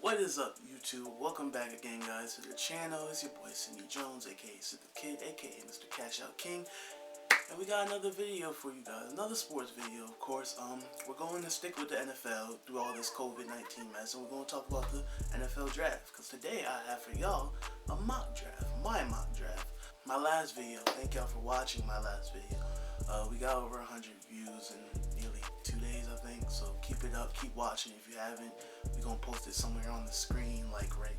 What is up, YouTube? Welcome back again, guys, to the channel. It's your boy Sidney Jones, aka Sid the Kid, aka Mr. Cash Out King, and we got another video for you guys, another sports video, of course. We're going to stick with the NFL through all this COVID-19 mess, and we're going to talk about the NFL draft. Because today I have for y'all a mock draft, my mock draft. My last video. Thank y'all for watching my last video. We got over 100 views in nearly 2 days, I think. So keep it up, keep watching. If you haven't, we're gonna post it somewhere on the screen, like right.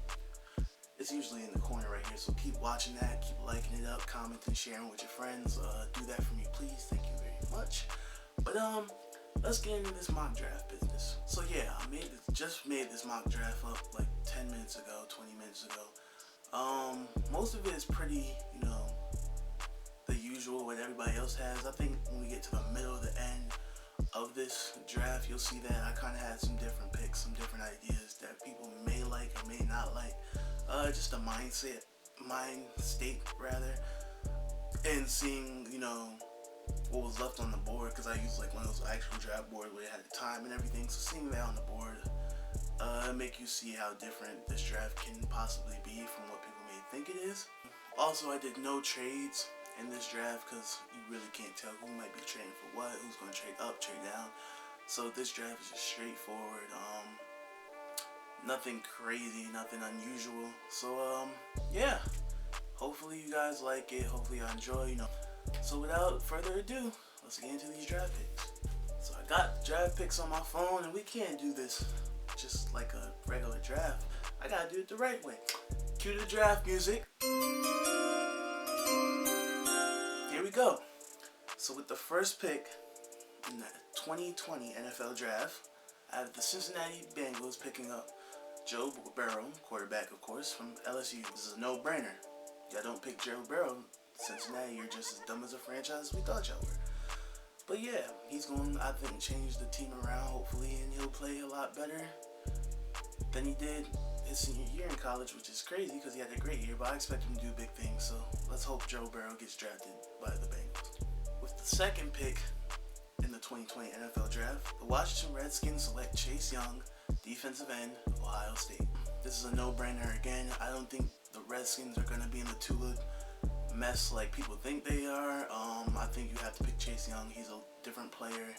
It's usually in the corner right here. So keep watching that, keep liking it up, commenting, sharing with your friends. Do that for me, please. Thank you very much. But let's get into this mock draft business. So yeah, just made this mock draft up like 10 minutes ago, 20 minutes ago. Most of it is pretty, the usual what everybody else has. I think when we get to the middle of the end of this draft, you'll see that I kind of had some different picks, some different ideas that people may like or may not like. Just a mind state rather, and seeing, what was left on the board, because I used like one of those actual draft boards where it had the time and everything. So seeing that on the board, make you see how different this draft can possibly be from what people may think it is. Also, I did no trades in this draft because you really can't tell who might be trading for what, who's going to trade up, trade down. So this draft is just straightforward. Nothing crazy, nothing unusual. So yeah, hopefully you guys like it. Hopefully I enjoy. So without further ado, let's get into these draft picks. So I got draft picks on my phone, and we can't do this just like a regular draft. I gotta do it the right way. Cue the draft music. Here we go. So with the first pick in the 2020 NFL Draft, I have the Cincinnati Bengals picking up Joe Burrow, quarterback of course, from LSU. This is a no-brainer. Y'all don't pick Joe Burrow, Cincinnati, you're just as dumb as a franchise as we thought y'all were. But yeah, he's going to, I think, change the team around hopefully, and he'll play a lot better than he did his senior year in college, which is crazy because he had a great year, but I expect him to do big things. So let's hope Joe Burrow gets drafted by the Bengals. With the second pick in the 2020 NFL Draft, the Washington Redskins select Chase Young, defensive end, Ohio State. This is a no-brainer again. I don't think the Redskins are going to be in the Tua mess like people think they are. I think you have to pick Chase Young. He's a different player.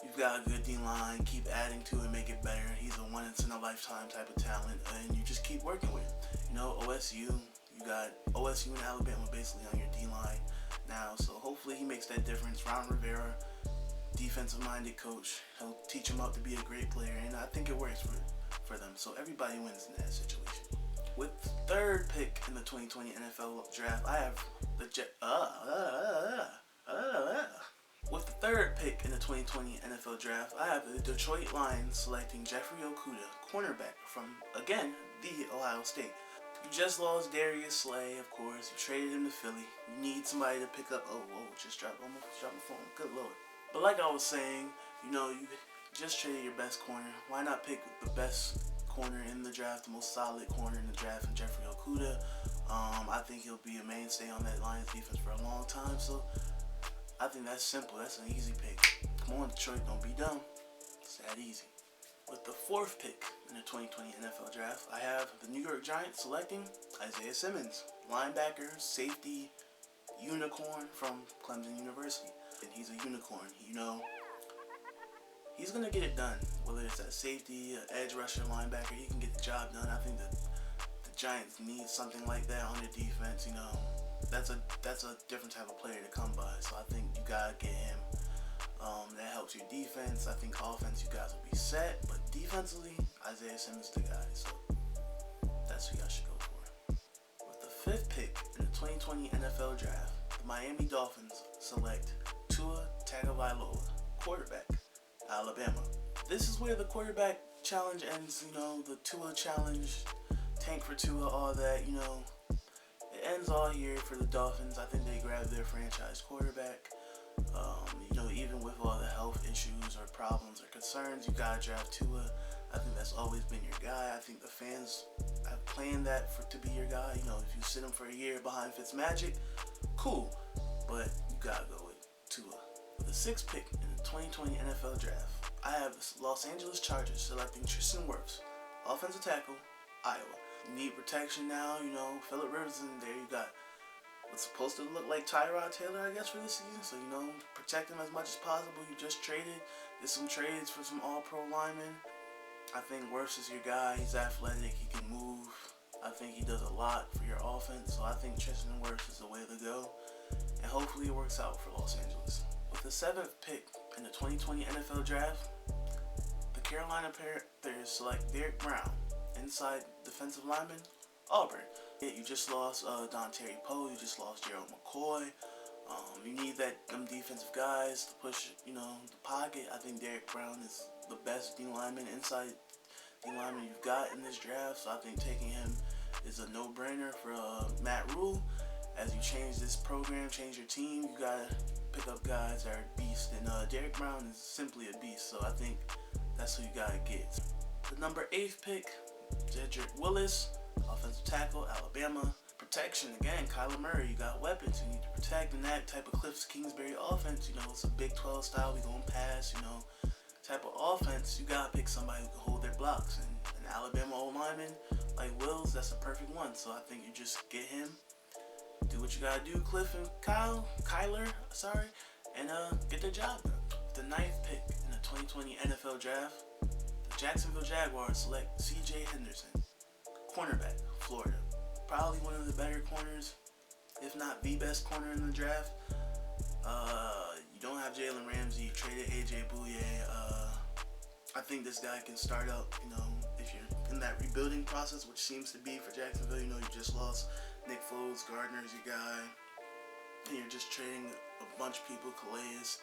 You've got a good D-line, keep adding to it, make it better. He's a once-in-a-lifetime type of talent, and you just keep working with him. OSU, you got OSU and Alabama basically on your D-line now, so hopefully he makes that difference. Ron Rivera, defensive-minded coach, he'll teach him up to be a great player, and I think it works for them, so everybody wins in that situation. With the third pick in the 2020 NFL Draft, I have the With the third pick in the 2020 NFL Draft, I have the Detroit Lions selecting Jeffrey Okudah, cornerback from, again, the Ohio State. You just lost Darius Slay, of course. You traded him to Philly. You need somebody to pick up. Almost dropped my phone. Good lord. But like I was saying, you just traded your best corner. Why not pick the best corner in the draft, the most solid corner in the draft, and Jeffrey Okudah? I think he'll be a mainstay on that Lions defense for a long time. So I think that's simple. That's an easy pick. Come on, Detroit, don't be dumb. It's that easy. With the fourth pick in the 2020 NFL Draft, I have the New York Giants selecting Isaiah Simmons, linebacker, safety, unicorn from Clemson University. And he's a unicorn. He's going to get it done. Whether it's at safety, edge rusher, linebacker, he can get the job done. I think that the Giants need something like that on their defense. That's a different type of player to come by. So I think you gotta get him. That helps your defense. I think offense, you guys will be set, but defensively, Isaiah Simmons the guy. So that's who y'all should go for. With the fifth pick in the 2020 NFL Draft, the Miami Dolphins select Tua Tagovailoa, quarterback, Alabama. This is where the quarterback challenge ends. The Tua challenge, tank for Tua, all that. It ends all here for the Dolphins. I think they grabbed their franchise quarterback. Even with all the health issues or problems or concerns, you gotta draft Tua. I think that's always been your guy. I think the fans have planned that to be your guy. If you sit him for a year behind Fitzmagic, cool. But you gotta go with Tua. With the sixth pick in the 2020 NFL Draft, I have the Los Angeles Chargers selecting Tristan Wirfs, offensive tackle, Iowa. You need protection now, you know, Phillip Rivers is in there. You got what's supposed to look like Tyrod Taylor, I guess, for this season. So, you know, protect him as much as possible. You just did some trades for some all-pro linemen. I think Wirfs is your guy. He's athletic. He can move. I think he does a lot for your offense. So I think Tristan Wirfs is the way to go. And hopefully it works out for Los Angeles. With the 7th pick in the 2020 NFL Draft, the Carolina Panthers select Derrick Brown, inside defensive lineman, Auburn. You just lost Dontari Poe. You just lost Gerald McCoy. You need them defensive guys to push, you know, the pocket. I think Derrick Brown is the best D lineman, inside D lineman you've got in this draft. So I think taking him is a no-brainer for Matt Rule. As you change this program, change your team, you gotta pick up guys that are beasts. And Derrick Brown is simply a beast. So I think that's who you gotta get. The number 8th pick, Jedrick Willis, offensive tackle, Alabama. Protection, again, Kyler Murray, you got weapons you need to protect. In that type of Cliff Kingsbury offense, you know, it's a Big 12 style, we going pass, you know, type of offense. You gotta pick somebody who can hold their blocks. And an Alabama O-lineman like Wills, that's a perfect one. So I think you just get him, do what you gotta do, Cliff and Kyler, and get the job done. The 9th pick in the 2020 NFL Draft, the Jacksonville Jaguars select C.J. Henderson, cornerback, Florida. Probably one of the better corners, if not the best corner in the draft. You don't have Jalen Ramsey. You traded A.J. Bouye. I think this guy can start up, you know, if you're in that rebuilding process, which seems to be for Jacksonville. You know, you just lost Nick Foles, Gardner's your guy, and you're just trading a bunch of people, Calais,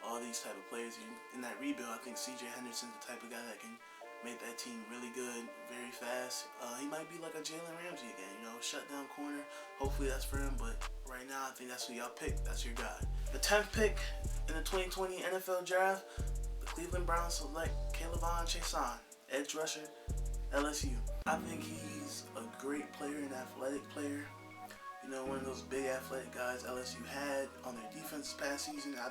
all these type of players. In that rebuild, I think C.J. Henderson's the type of guy that can make that team really good, very fast. He might be like a Jalen Ramsey again, you know, shutdown corner. Hopefully that's for him, but right now I think that's who y'all pick. That's your guy. The 10th pick in the 2020 NFL Draft, the Cleveland Browns select K'Lavon Chaisson, edge rusher, LSU. I think he's a great player, an athletic player. You know, one of those big athletic guys LSU had on their defense this past season. I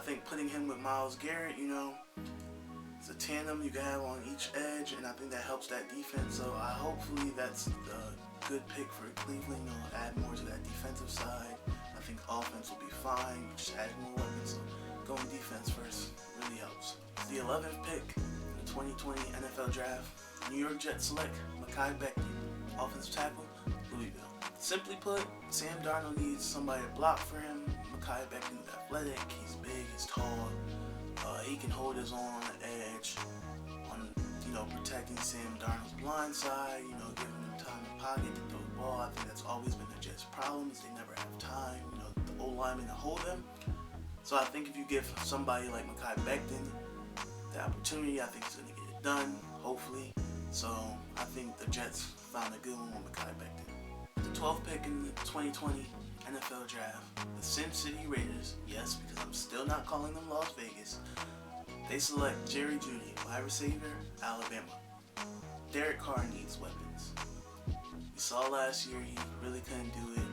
think putting him with Myles Garrett, you know, it's a tandem you can have on each edge, and I think that helps that defense. So hopefully that's a good pick for Cleveland. You know, add more to that defensive side. I think offense will be fine. Just add more weapons. So going defense first really helps. The 11th pick in the 2020 NFL Draft, New York Jets select Mekhi Becton, offensive tackle, Louisville. Simply put, Sam Darnold needs somebody to block for him. Mekhi Becton is athletic. He's big. He's tall. He can hold his own on the edge, on, you know, protecting Sam Darnold's blind side, you know, giving him time in pocket to throw the ball. I think that's always been the Jets' problem, is they never have time, you know, the O-lineman to hold them. So I think if you give somebody like Mekhi Becton the opportunity, I think he's going to get it done, hopefully. So I think the Jets found a good one with Mekhi Becton. The 12th pick in the 2020 NFL Draft, the Sin City Raiders, yes, because I'm still not calling them Las Vegas, they select Jerry Jeudy, wide receiver, Alabama. Derek Carr needs weapons. We saw last year he really couldn't do it.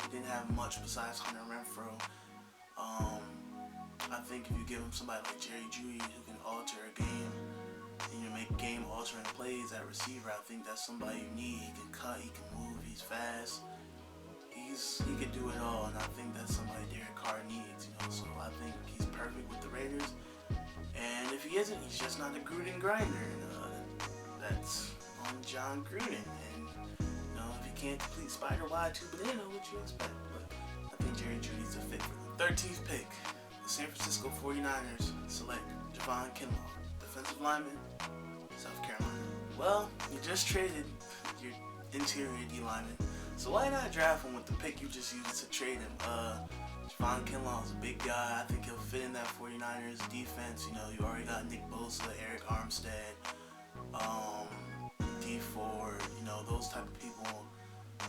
He didn't have much besides Hunter Renfrow. I think if you give him somebody like Jerry Jeudy who can alter a game, and you make game-altering plays at receiver, I think that's somebody you need. He can cut, he can move, he's fast. He could do it all, and I think that's somebody Derek Carr needs, you know. So I think he's perfect with the Raiders. And if he isn't, he's just not a Gruden grinder. And, that's on John Gruden. And you know, if he can't complete spider wide to banana, what you expect? But I think Jerry Jeudy's a fit for them. 13th pick, the San Francisco 49ers select Javon Kinlaw, defensive lineman, South Carolina. Well, you just traded your interior D lineman. So why not draft him with the pick you just used to trade him? Javon Kinlaw is a big guy. I think he'll fit in that 49ers defense. You know, you already got Nick Bosa, Eric Armstead, D Ford, you know, those type of people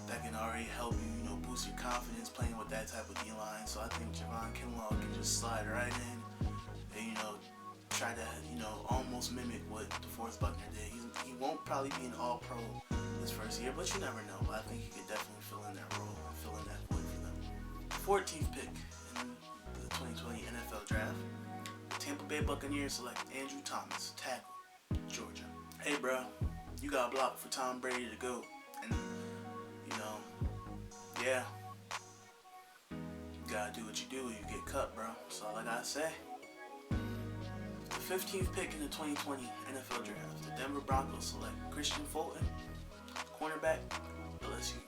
that can already help you, you know, boost your confidence playing with that type of D-line. So I think Javon Kinlaw can just slide right in and, you know, try to, you know, almost mimic what DeForest Buckner did. He won't probably be an all-pro this first year, but you never know. But I think he could definitely fill in that role and fill in that void for them. 14th pick in the 2020 NFL Draft, Tampa Bay Buccaneers select Andrew Thomas, tackle, bro. You got blocked for Tom Brady to go. And, you know, yeah. You gotta do what you do when you get cut, bro. That's all I gotta say. The 15th pick in the 2020 NFL Draft, the Denver Broncos select Christian Fulton, cornerback, LSU.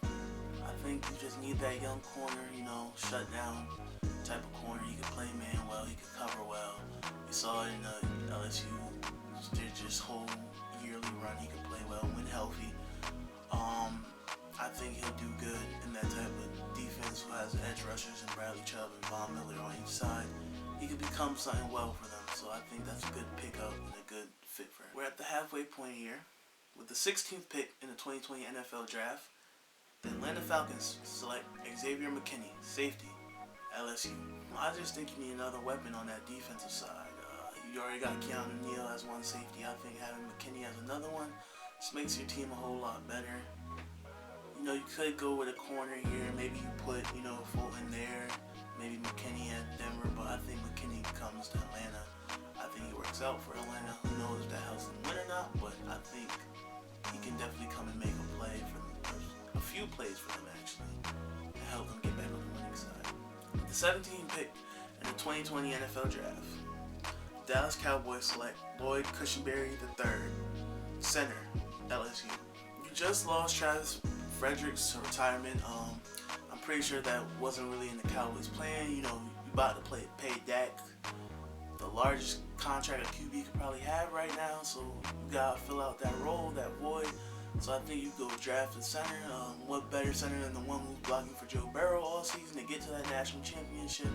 I think you just need that young corner, you know, shut down type of corner. He can play man well, he can cover well. We saw it in the LSU, their just whole yearly run. He can play well when healthy. I think he'll do good in that type of defense who has edge rushers and Bradley Chubb and Von Miller on each side. He could become something well for them, so I think that's a good pickup and a good fit for him. We're at the halfway point here. With the 16th pick in the 2020 NFL Draft, the Atlanta Falcons select Xavier McKinney, safety, LSU. I just think you need another weapon on that defensive side. You already got Keanu Neal as one safety. I think having McKinney as another one just makes your team a whole lot better. You know, you could go with a corner here. Maybe you put, you know, Fulton there. Maybe McKinney at Denver, but I think McKinney comes to Atlanta. I think he works out for Atlanta. Who knows if that helps him win or not, but I think he can definitely come and make a play for them, a few plays for them actually, and help them get back on the winning side. The 17th pick in the 2020 NFL Draft, Dallas Cowboys select Lloyd Cushenberry III, center, LSU. You just lost Travis Fredericks to retirement. I'm pretty sure that wasn't really in the Cowboys' plan. You know, you about to pay Dak the largest contract a QB could probably have right now, so you gotta fill out that role, that void. So I think you go draft a center. What better center than the one who's blocking for Joe Burrow all season to get to that national championship?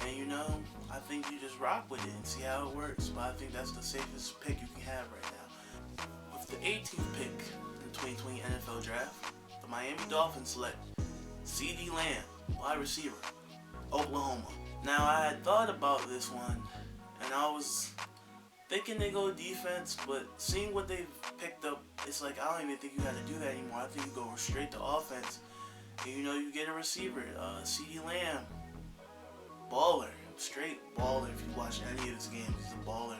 And you know, I think you just rock with it and see how it works. But I think that's the safest pick you can have right now. With the 18th pick in the 2020 NFL Draft, the Miami Dolphins select CeeDee Lamb, wide receiver, Oklahoma. Now I had thought about this one, and I was thinking they go defense, but seeing what they've picked up, it's like I don't even think you had to do that anymore. I think you go straight to offense, and you know you get a receiver, CeeDee Lamb, baller, straight baller. If you watch any of his games, he's a baller.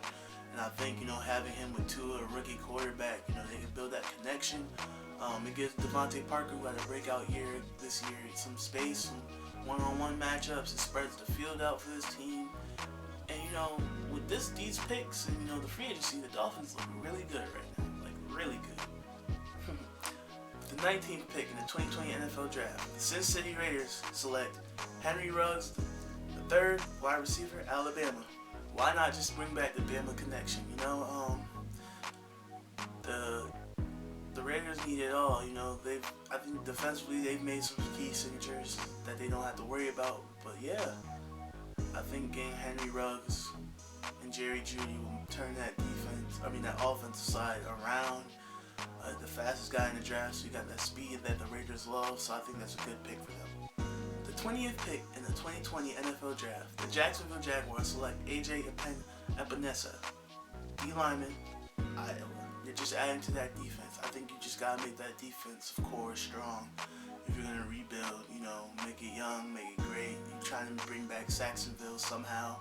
And I think, you know, having him with Tua, a rookie quarterback, you know, they can build that connection. It gives Devontae Parker, who had a breakout year this year, some space, some one-on-one matchups. It spreads the field out for this team. And, you know, with these picks and, you know, the free agency, the Dolphins look really good right now. Like, really good. The 19th pick in the 2020 NFL Draft, the Sin City Raiders select Henry Ruggs III, wide receiver, Alabama. Why not just bring back the Bama connection? You know, the Raiders need it all. You know, I think defensively they've made some key signatures that they don't have to worry about. But yeah, I think getting Henry Ruggs and Jerry Jeudy will turn that offensive side around. The fastest guy in the draft, so you got that speed that the Raiders love. So I think that's a good pick for them. The 20th pick in the 2020 NFL Draft, the Jacksonville Jaguars select A.J. Epinesa, D lineman, Iowa. You're just adding to that defense. I think you just gotta make that defense, of course, strong. If you're gonna rebuild, you know, make it young, make it great. You're trying to bring back Saxonville somehow.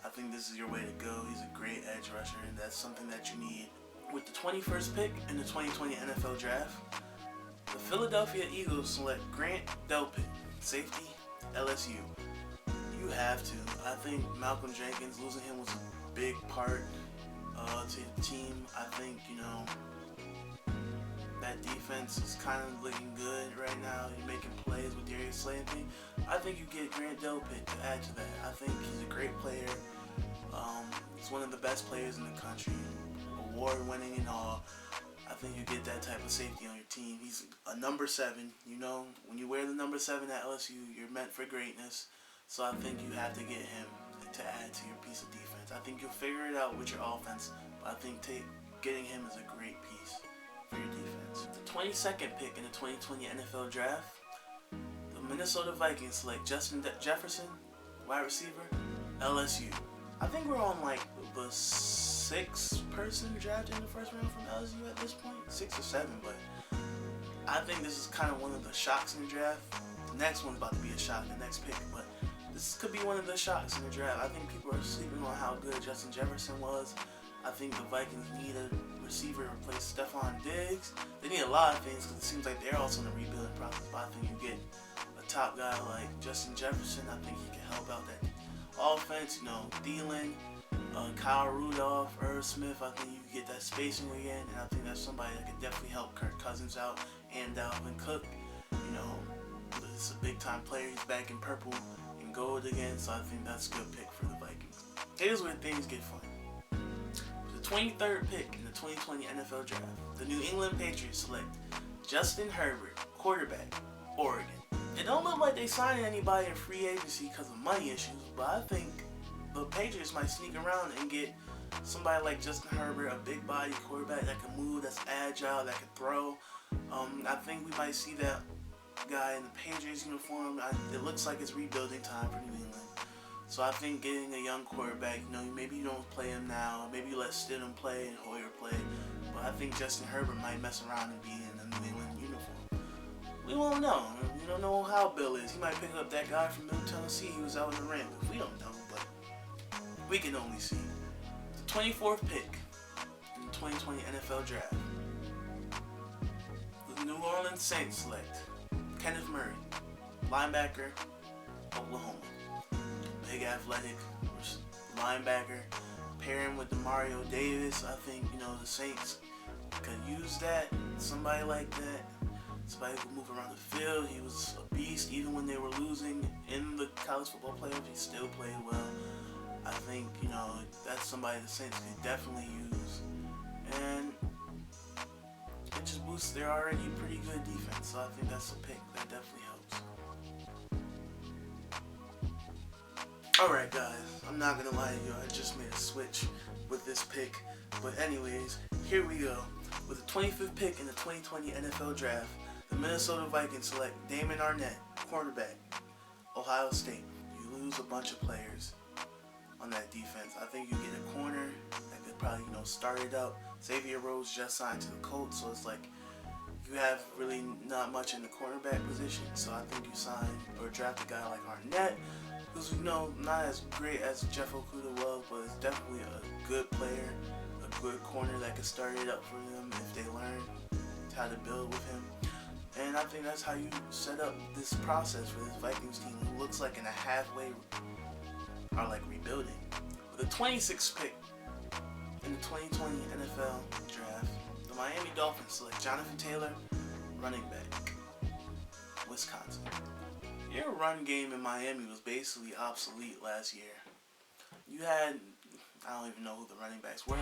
I think this is your way to go. He's a great edge rusher, and that's something that you need. With the 21st pick in the 2020 NFL Draft, the Philadelphia Eagles select Grant Delpit, safety, LSU. You have to. I think Malcolm Jenkins, losing him was a big part to the team. I think, you know, that defense is kind of looking good right now. You're making plays with Darius Slay and thing. I think you get Grant Delpit to add to that. I think he's a great player. He's one of the best players in the country, award-winning and all. I think you get that type of safety on your team. He's a number 7. You know, when you wear the number 7 at LSU, you're meant for greatness. So I think you have to get him to add to your piece of defense. I think you'll figure it out with your offense, but I think getting him is a great piece for your defense. The 22nd pick in the 2020 NFL Draft, the Minnesota Vikings select Justin Jefferson, wide receiver, LSU. I think we're on like the 6th person drafted in the first round from LSU at this point, 6 or 7, but I think this is kind of one of the shocks in the draft. The next one's about to be a shock, the next pick, but this could be one of the shocks in the draft. I think people are sleeping on how good Justin Jefferson was. I think the Vikings need a receiver to replace Stephon Diggs. They need a lot of things because it seems like they're also in the rebuilding process. But I think you get a top guy like Justin Jefferson. I think he can help out that offense. You know, Thielen, Kyle Rudolph, Irv Smith. I think you can get that spacing again, and I think that's somebody that can definitely help Kirk Cousins out and Dalvin Cook. You know, it's a big time player. He's back in purple and gold again, so I think that's a good pick for the Vikings. Here's where things get fun. The 23rd pick in the 2020 NFL Draft, the New England Patriots select Justin Herbert, quarterback, Oregon. It don't look like they signed anybody in free agency because of money issues, but I think the Patriots might sneak around and get somebody like Justin Herbert, a big body quarterback that can move, that's agile, that can throw. I think we might see that guy in the Patriots uniform. It looks like it's rebuilding time for New England. So I think getting a young quarterback, you know, maybe you don't play him now, maybe you let Stidham play and Hoyer play, but I think Justin Herbert might mess around and be in the New England uniform. We won't know. We don't know how Bill is. He might pick up that guy from Middle Tennessee. He was out in the Ramblers. We don't know, but we can only see. The 24th pick in the 2020 NFL Draft, the New Orleans Saints select Kenneth Murray, linebacker, Oklahoma. Big athletic linebacker. Pair him with Demario Davis. I think, you know, the Saints could use that. Somebody like that. Somebody who could move around the field. He was a beast. Even when they were losing in the college football playoffs, he still played well. I think, you know, that's somebody the Saints could definitely use. And it just boosts their already pretty good defense. So I think that's a pick that definitely helps. Alright guys, I'm not gonna lie to you, I just made a switch with this pick. But anyways, here we go. With the 25th pick in the 2020 NFL Draft, the Minnesota Vikings select Damon Arnette, quarterback, Ohio State. You lose a bunch of players on that defense. I think you get a corner that could probably, you know, start it up. Xavier Rhodes just signed to the Colts, so it's like you have really not much in the cornerback position. So I think you sign or draft a guy like Arnette, who's, you know, not as great as Jeff Okudah was, but is definitely a good player, a good corner that could start it up for them if they learn how to build with him. And I think that's how you set up this process for this Vikings team, who looks like in a halfway are like rebuilding. With the 26th pick in the 2020 NFL Draft, the Miami Dolphins select Jonathan Taylor, running back, Wisconsin. Your run game in Miami was basically obsolete last year. You had, I don't even know who the running backs were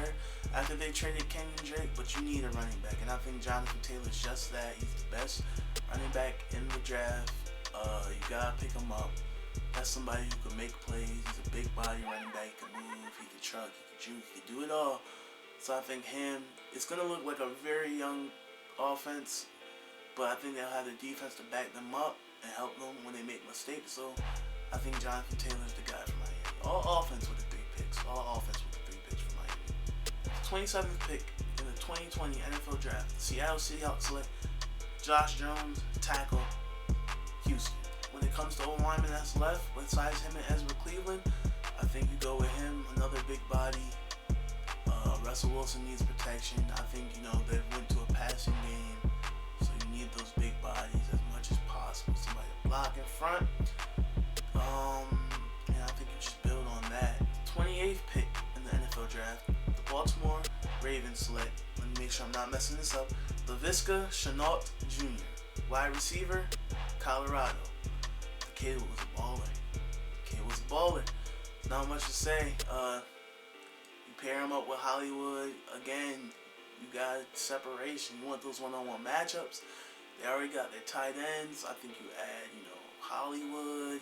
after they traded Kenyon Drake, but you need a running back, and I think Jonathan Taylor's just that. He's the best running back in the draft. You gotta pick him up. That's somebody who can make plays. He's a big body running back. He can move, he can truck, he can juke, he can do it all. So I think him, it's gonna look like a very young offense, but I think they'll have the defense to back them up and help them when they make mistakes. So I think Jonathan Taylor's the guy for Miami. All offense with the 3 picks. All offense with the 3 picks for Miami. The 27th pick in the 2020 NFL Draft, the Seattle Seahawks select Josh Jones, tackle, Houston. When it comes to O-lineman that's left, besides him and Ezra Cleveland, I think you go with him, another big body. Russell Wilson needs protection. I think, you know, they went to a passing game, so you need those big bodies as much as possible. Somebody to block in front. And I think you just build on that. 28th pick in the NFL Draft, the Baltimore Ravens select, let me make sure I'm not messing this up, Laviska Shenault Jr., wide receiver, Colorado. The kid was a baller. Not much to say. You pair him up with Hollywood. Again, you got separation. You want those one-on-one matchups. They already got their tight ends. I think you add, you know, Hollywood.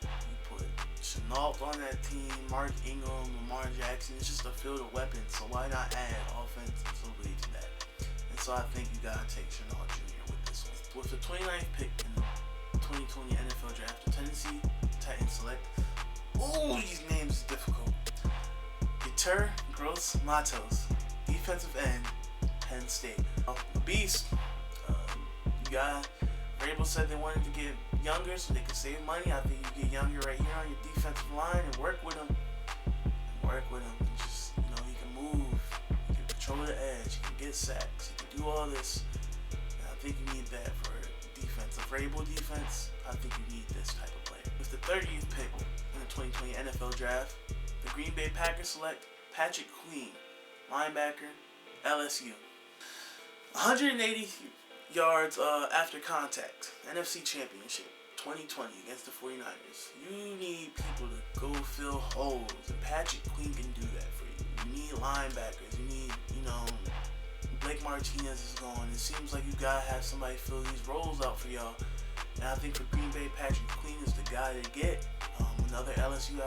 You put Shenault on that team, Mark Ingram, Lamar Jackson. It's just a field of weapons. So why not add offensively to that? And so I think you gotta take Shenault Jr. with this one. With the 29th pick in the 2020 NFL Draft, the Tennessee Titans select. Ooh, these names is difficult. Yetur Gross-Matos, defensive end, Penn State. The Beast. You got. Vrabel said they wanted to get younger so they could save money. I think you get younger right here on your defensive line and work with him. And just, you know, he can edge, he can get sacks, he can do all this. And I think you need that for defense. A able defense, I think you need this type of player. With the 30th pick in the 2020 NFL Draft, the Green Bay Packers select Patrick Queen, linebacker, LSU. 180 yards after contact, NFC Championship 2020 against the 49ers. You need people to go fill holes, and Patrick Queen can do that for you. You need linebackers. You need, Blake Martinez is gone. It seems like you gotta have somebody fill these roles out for y'all. And I think for Green Bay, Patrick Queen is the guy to get. Another LSU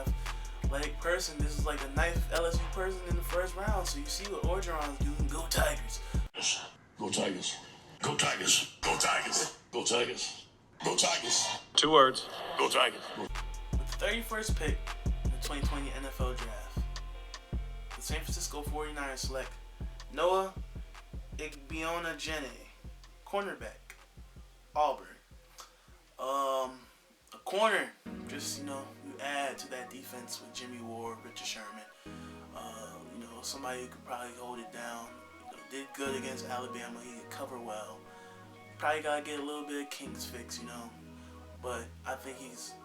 athletic person. This is like a ninth LSU person in the first round. So you see what Orgeron's doing. Go Tigers. Go Tigers. Go Tigers. Go Tigers. Go Tigers. Go Tigers. 2 words. Go Tigers. With the 31st pick in the 2020 NFL Draft, the San Francisco 49ers select Noah Igbiona-Jene, cornerback, Auburn. A corner, just, you add to that defense with Jimmy Ward, Richard Sherman. Somebody who could probably hold it down. Did good against Alabama. He could cover well. Probably got to get a little bit of kinks fixed, But I think he's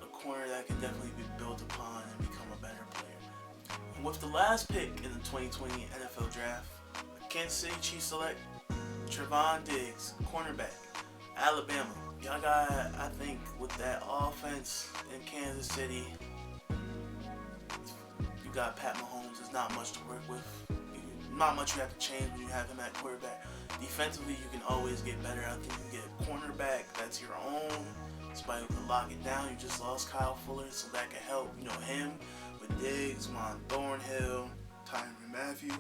a corner that can definitely be built upon and become a better player. And with the last pick in the 2020 NFL Draft, Kansas City Chiefs select Trevon Diggs, cornerback, Alabama. Y'all got, I think, with that offense in Kansas City, you got Pat Mahomes. There's not much to work with. Not much you have to change when you have him at quarterback. Defensively, you can always get better. I think you can get a cornerback that's your own. Somebody who can lock it down. You just lost Kyle Fuller, so that can help. Him with Diggs, Mon Thornhill, Tyrann Mathieu.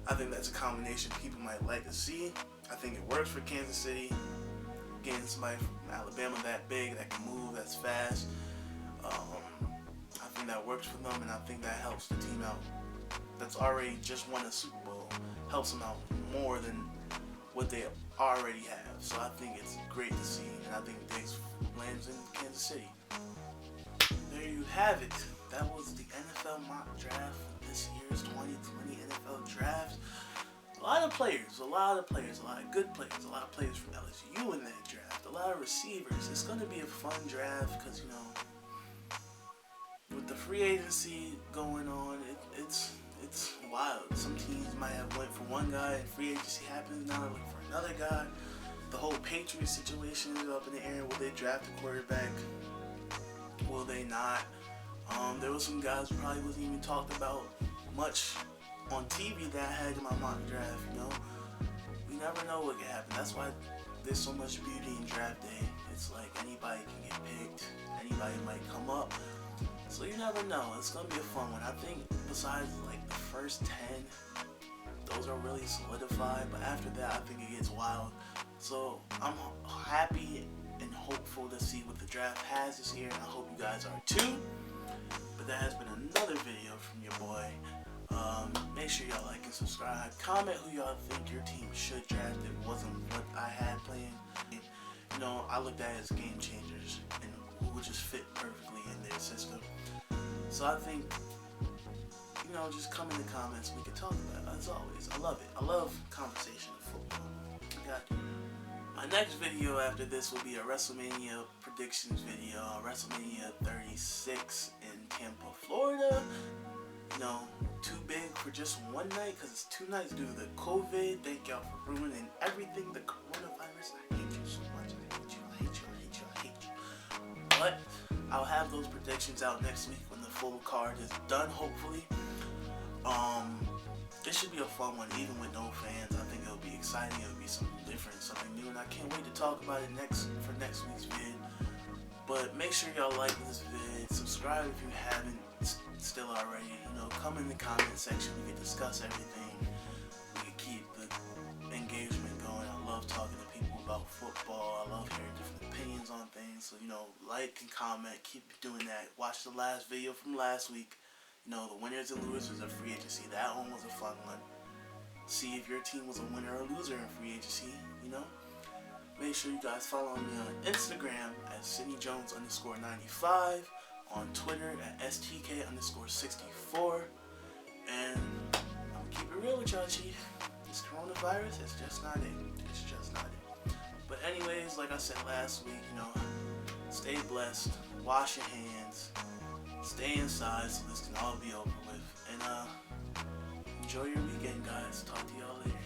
I think that's a combination people might like to see. I think it works for Kansas City. Getting somebody from Alabama that big, that can move, that's fast. I think that works for them, and I think that helps the team out that's already just won a Super Bowl. Helps them out more than what they already have. So I think it's great to see, and I think Diggs lands in Kansas City. There you have it. That was the NFL mock draft for this year's 2020 NFL Draft. A lot of players, a lot of good players, a lot of players from LSU in that draft, a lot of receivers. It's going to be a fun draft because, with the free agency going on, it's wild. Some teams might have went for one guy and free agency happens, now they're looking for another guy. The whole Patriots situation is up in the air. Will they draft a quarterback? Will they not? There was some guys who probably wasn't even talked about much on TV that I had in my mock draft, We never know what can happen. That's why there's so much beauty in draft day. It's like anybody can get picked. Anybody might come up. So you never know. It's going to be a fun one. I think besides like the first 10, those are really solidified. But after that, I think it gets wild. So I'm happy and hopeful to see what the draft has this year. And I hope you guys are too. But that has been another video from your boy. Make sure y'all like and subscribe. Comment who y'all think your team should draft. It wasn't what I had planned. I looked at it as game changers and who would just fit perfectly in their system. So I think, just come in the comments. We can talk about it. As always, I love it. I love conversation in football. My next video after this will be a WrestleMania predictions video. WrestleMania 36 in Tampa, Florida. Too big for just one night because it's 2 nights due to the COVID. Thank y'all for ruining everything. The coronavirus. I hate you so much. I hate you. But I'll have those predictions out next week when the full card is done, hopefully. This should be a fun one, even with no fans. I think it'll be exciting. It'll be something different, something new, and I can't wait to talk about it for next week's vid. But make sure y'all like this vid. Subscribe if you haven't still already. Come in the comment section. We can discuss everything. We can keep the engagement going. I love talking to people about football. I love hearing different opinions on things. So, like and comment. Keep doing that. Watch the last video from last week. The winners and losers of free agency. That one was a fun one. See if your team was a winner or loser in free agency. Make sure you guys follow me on Instagram at SydneyJones_95. On Twitter at STK_64. And I'm gonna keep it real with y'all, Chief. this coronavirus is just not it. It's just not it. But anyways, like I said last week, you know, stay blessed, wash your hands, stay inside so this can all be over with, and enjoy your weekend, guys. Talk to y'all later.